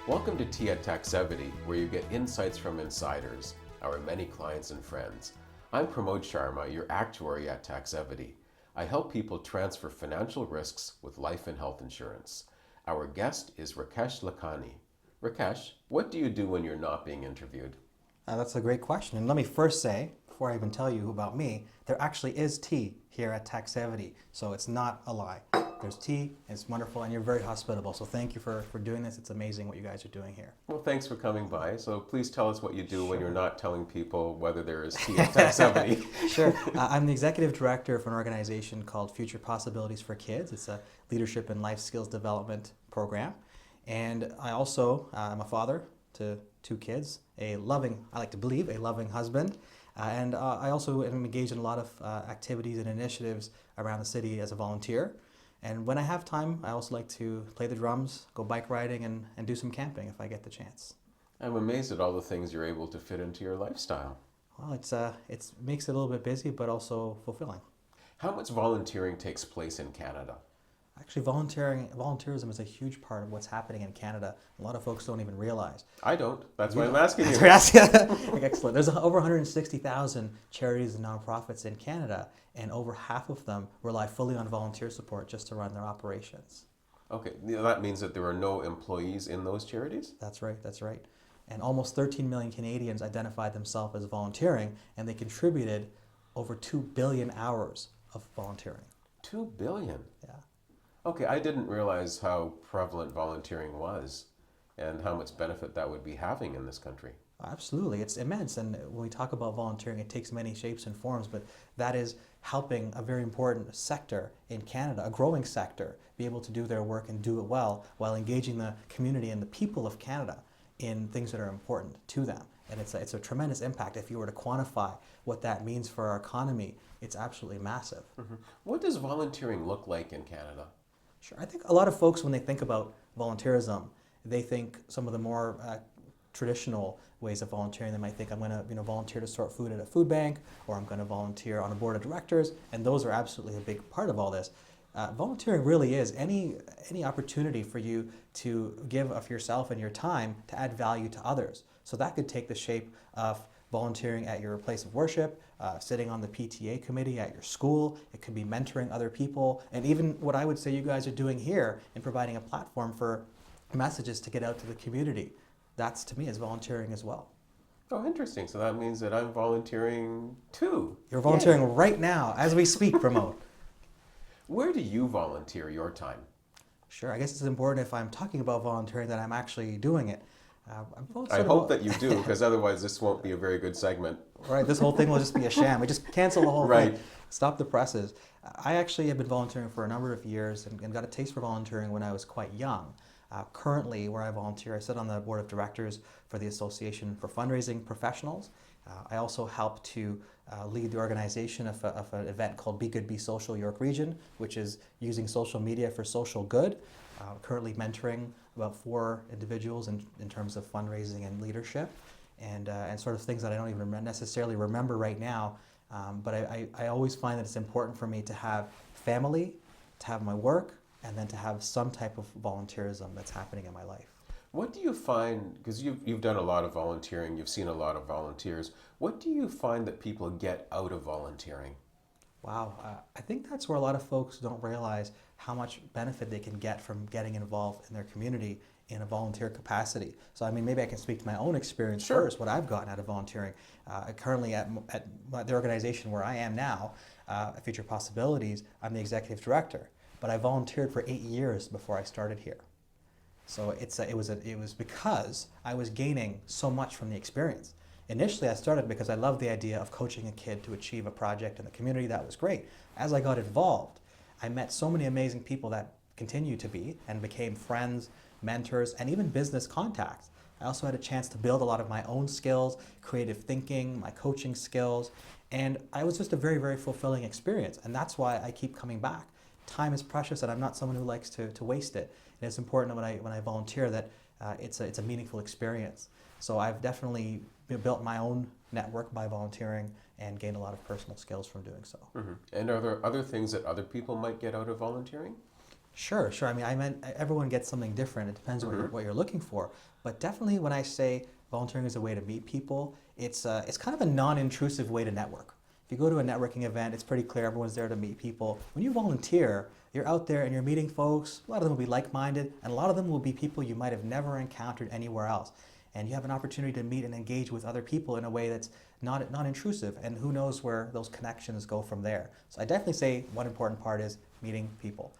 Welcome to Tea at Taxevity, where you get insights from insiders, our many clients and friends. I'm Pramod Sharma, your actuary at Taxevity. I help people transfer financial risks with life and health insurance. Our guest is Rickesh Lakhani. Rickesh, what do you do when you're not being interviewed? That's a great question. And let me first say, before I even tell you about me, there actually is tea here at Taxevity. So it's not a lie. There's tea, it's wonderful, and you're very hospitable. So thank you for doing this. It's amazing what you guys are doing here. Well, thanks for coming by. So please tell us what you do when you're not telling people whether there is tea at Taxevity. Sure. I'm the executive director of an organization called Future Possibilities for Kids. It's a leadership and life skills development program. And I also am a father to 2 kids, I like to believe, a loving husband. And I also am engaged in a lot of activities and initiatives around the city as a volunteer. And when I have time, I also like to play the drums, go bike riding, and do some camping if I get the chance. I'm amazed at all the things you're able to fit into your lifestyle. Well, it makes it a little bit busy, but also fulfilling. How much volunteering takes place in Canada? Actually, volunteerism is a huge part of what's happening in Canada. A lot of folks don't even realize. I don't. That's why I'm asking you. Excellent. There's over 160,000 charities and nonprofits in Canada, and over half of them rely fully on volunteer support just to run their operations. Okay, that means that there are no employees in those charities? That's right. And almost 13 million Canadians identified themselves as volunteering, and they contributed over 2 billion hours of volunteering. 2 billion? Yeah. Okay, I didn't realize how prevalent volunteering was and how much benefit that would be having in this country. Absolutely, it's immense. And when we talk about volunteering, it takes many shapes and forms, but that is helping a very important sector in Canada, a growing sector, be able to do their work and do it well while engaging the community and the people of Canada in things that are important to them. And it's a tremendous impact. If you were to quantify what that means for our economy, it's absolutely massive. Mm-hmm. What does volunteering look like in Canada? Sure. I think a lot of folks, when they think about volunteerism, they think some of the more traditional ways of volunteering. They might think, I'm going to volunteer to sort food at a food bank, or I'm going to volunteer on a board of directors, and those are absolutely a big part of all this. Volunteering really is any opportunity for you to give of yourself and your time to add value to others. So that could take the shape of volunteering at your place of worship, sitting on the PTA committee at your school. It could be mentoring other people, and even what I would say you guys are doing here in providing a platform for messages to get out to the community. That's, to me, is volunteering as well. Oh, interesting. So that means that I'm volunteering too. You're volunteering right now as we speak, Pramod. Where do you volunteer your time? Sure. I guess it's important if I'm talking about volunteering that I'm actually doing it. I hope that you do, because otherwise this won't be a very good segment. Right, this whole thing will just be a sham. We just cancel the whole Right. thing. Stop the presses. I actually have been volunteering for a number of years and got a taste for volunteering when I was quite young. Currently, where I volunteer, I sit on the board of directors for the Association for Fundraising Professionals. I also help to lead the organization of an event called Be Good, Be Social York Region, which is using social media for social good. Currently mentoring about 4 individuals in terms of fundraising and leadership, and sort of things that I don't even necessarily remember right now. But I always find that it's important for me to have family, to have my work, and then to have some type of volunteerism that's happening in my life. What do you find, because you've done a lot of volunteering, you've seen a lot of volunteers, what do you find that people get out of volunteering? Wow, I think that's where a lot of folks don't realize how much benefit they can get from getting involved in their community in a volunteer capacity. So maybe I can speak to my own experience first, what I've gotten out of volunteering. Currently at the organization where I am now, at Future Possibilities, I'm the executive director, but I volunteered for 8 years before I started here. So it was because I was gaining so much from the experience. Initially, I started because I loved the idea of coaching a kid to achieve a project in the community. That was great. As I got involved, I met so many amazing people that continue to be and became friends, mentors, and even business contacts. I also had a chance to build a lot of my own skills, creative thinking, my coaching skills, and it was just a very, very fulfilling experience. And that's why I keep coming back. Time is precious, and I'm not someone who likes to waste it. And it's important when I volunteer that it's a meaningful experience. So I've definitely built my own network by volunteering and gained a lot of personal skills from doing so. Mm-hmm. And are there other things that other people might get out of volunteering? Sure, sure. I mean, I meant everyone gets something different. It depends what you're looking for. But definitely, when I say volunteering is a way to meet people, it's kind of a non-intrusive way to network. If you go to a networking event, it's pretty clear everyone's there to meet people. When you volunteer, you're out there and you're meeting folks. A lot of them will be like-minded, and a lot of them will be people you might have never encountered anywhere else. And you have an opportunity to meet and engage with other people in a way that's not intrusive. And who knows where those connections go from there. So I definitely say one important part is meeting people.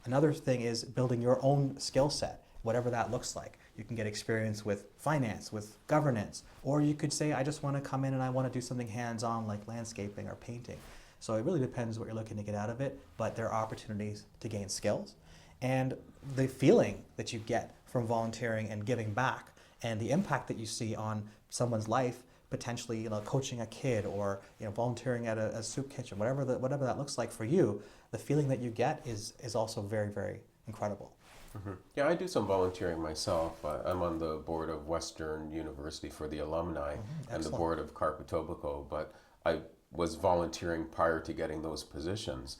Another thing is building your own skill set, whatever that looks like. You can get experience with finance, with governance, or you could say, I just want to come in and I want to do something hands-on like landscaping or painting. So it really depends what you're looking to get out of it, but there are opportunities to gain skills. And the feeling that you get from volunteering and giving back and the impact that you see on someone's life, potentially coaching a kid or volunteering at a soup kitchen, whatever that looks like for you, the feeling that you get is also very, very incredible. Yeah, I do some volunteering myself. I'm on the board of Western University for the alumni and the board of Carpe Tobacco, but I was volunteering prior to getting those positions.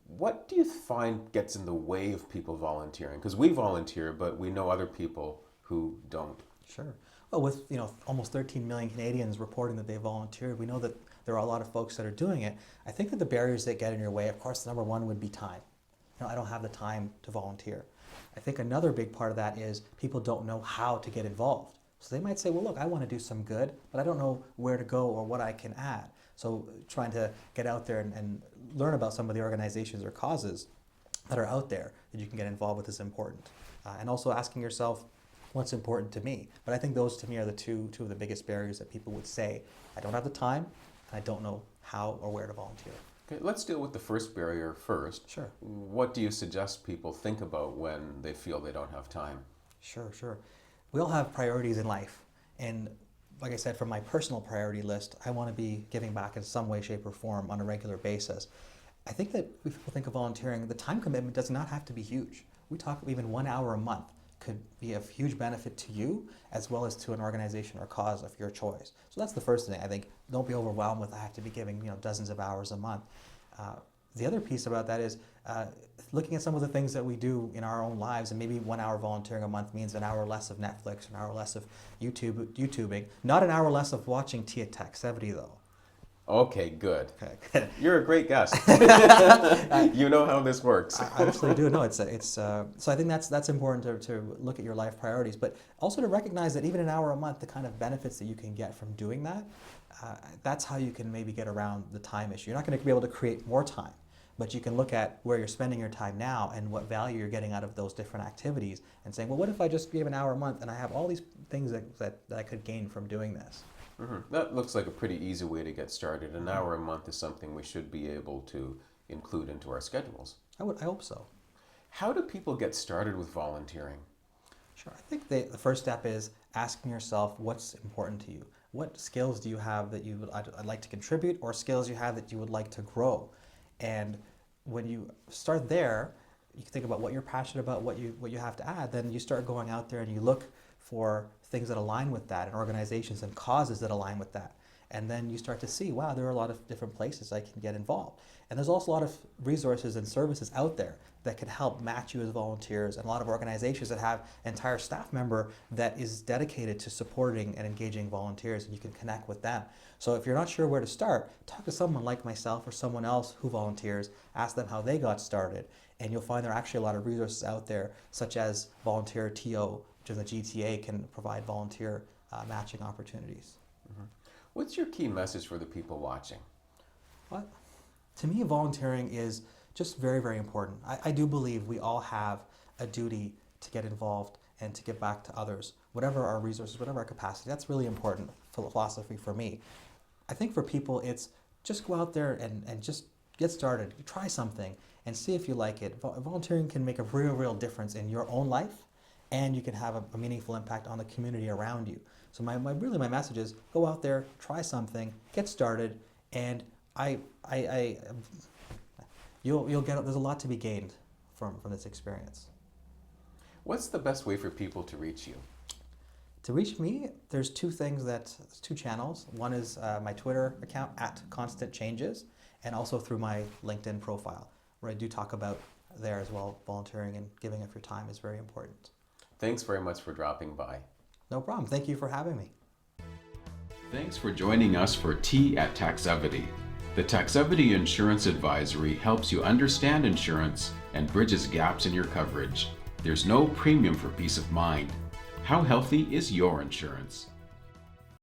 What do you find gets in the way of people volunteering? Because we volunteer, but we know other people who don't. Sure. Well, with almost 13 million Canadians reporting that they volunteered, we know that there are a lot of folks that are doing it. I think that the barriers that get in your way, of course, number one would be time. I don't have the time to volunteer. I think another big part of that is people don't know how to get involved. So they might say, well, look, I want to do some good, but I don't know where to go or what I can add. So trying to get out there and learn about some of the organizations or causes that are out there that you can get involved with is important. And also asking yourself, what's important to me? But I think those to me are the two of the biggest barriers that people would say, I don't have the time, and I don't know how or where to volunteer. Okay, let's deal with the first barrier first. Sure. What do you suggest people think about when they feel they don't have time? Sure. We all have priorities in life. And like I said, from my personal priority list, I want to be giving back in some way, shape, or form on a regular basis. I think that when people think of volunteering, the time commitment does not have to be huge. We talk even 1 hour a month could be of huge benefit to you as well as to an organization or cause of your choice. So that's the first thing. I think don't be overwhelmed with I have to be giving dozens of hours a month. The other piece about that is looking at some of the things that we do in our own lives, and maybe 1 hour volunteering a month means an hour less of Netflix, an hour less of YouTubing, not an hour less of watching Tia Taxevity though. Okay, good. You're a great guest. You know how this works. I absolutely do. No, it's so I think that's important to look at your life priorities, but also to recognize that even an hour a month, the kind of benefits that you can get from doing that, that's how you can maybe get around the time issue. You're not going to be able to create more time, but you can look at where you're spending your time now and what value you're getting out of those different activities and saying, well, what if I just gave an hour a month and I have all these things that I could gain from doing this? That looks like a pretty easy way to get started. An hour a month is something we should be able to include into our schedules. I hope so. How do people get started with volunteering? Sure. I think the first step is asking yourself what's important to you. What skills do you have that I'd like to contribute, or skills you have that you would like to grow? And when you start there, you can think about what you're passionate about, what you have to add. Then you start going out there and you look for things that align with that and organizations and causes that align with that. And then you start to see, wow, there are a lot of different places I can get involved. And there's also a lot of resources and services out there that can help match you as volunteers, and a lot of organizations that have an entire staff member that is dedicated to supporting and engaging volunteers, and you can connect with them. So if you're not sure where to start, talk to someone like myself or someone else who volunteers, ask them how they got started, and you'll find there are actually a lot of resources out there, such as Volunteer TO, which in the GTA can provide volunteer matching opportunities. What's your key message for the people watching? Well, to me, volunteering is just very, very important. I do believe we all have a duty to get involved and to give back to others, whatever our resources, whatever our capacity. That's really important philosophy for me. I think for people, it's just go out there and just get started. Try something and see if you like it. Volunteering can make a real difference in your own life, and you can have a meaningful impact on the community around you. So my message is go out there, try something, get started, and you'll get, there's a lot to be gained from this experience. What's the best way for people to reach you? To reach me, there's two channels. One is my Twitter account @ConstantChanges, and also through my LinkedIn profile, where I do talk about there as well. Volunteering and giving up your time is very important. Thanks very much for dropping by. No problem. Thank you for having me. Thanks for joining us for Tea at Taxevity. The Taxevity Insurance Advisory helps you understand insurance and bridges gaps in your coverage. There's no premium for peace of mind. How healthy is your insurance?